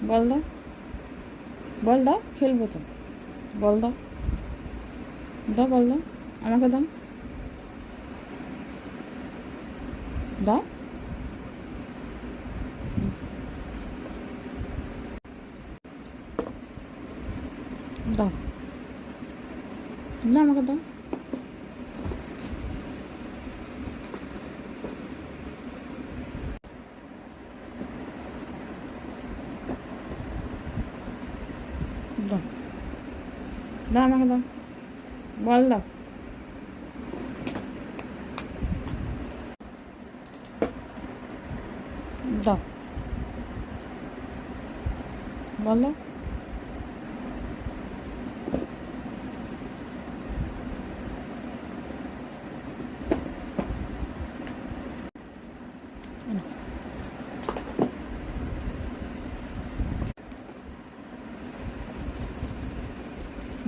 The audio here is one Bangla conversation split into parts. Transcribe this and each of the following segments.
বল দাও, বল দাও, খেলবো তো। বল দাও, দাও, বল দাও, আমাকে দাও, দাও, দাও, না আমাকে দাও, দাও, দাও আমাকে দাও, বল দাও, দাও, বল দাও,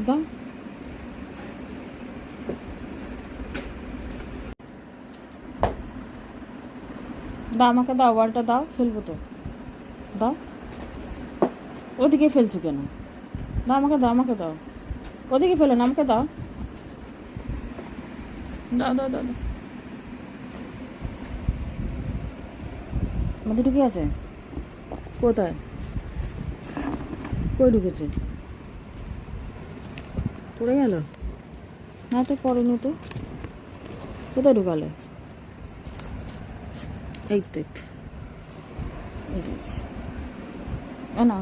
দাও, দাও আমাকে দাও, বলটা দাও, খেলবো তো। দাও, ওদিকে ফেলছো কেন? দাও আমাকে দাও, আমাকে দাও, ওদিকে ফেলো না, আমাকে দাও, দাও, দাও, দাও, দাও। মধ্যে ঢুকে আছে? কোথায়? কই ঢুকেছে? পড়ে গেল? না তো পড়েনি তো। কোথায় ঢুকালে? এই তো, এই তো। এই যে, না,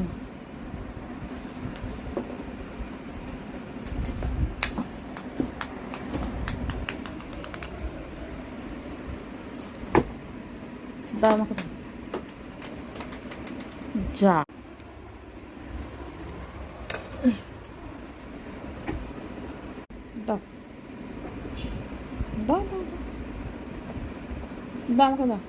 দাও আমাকে দাও, যা, দাও, দাও, দাও, দাও, দাও আমাকে দাও।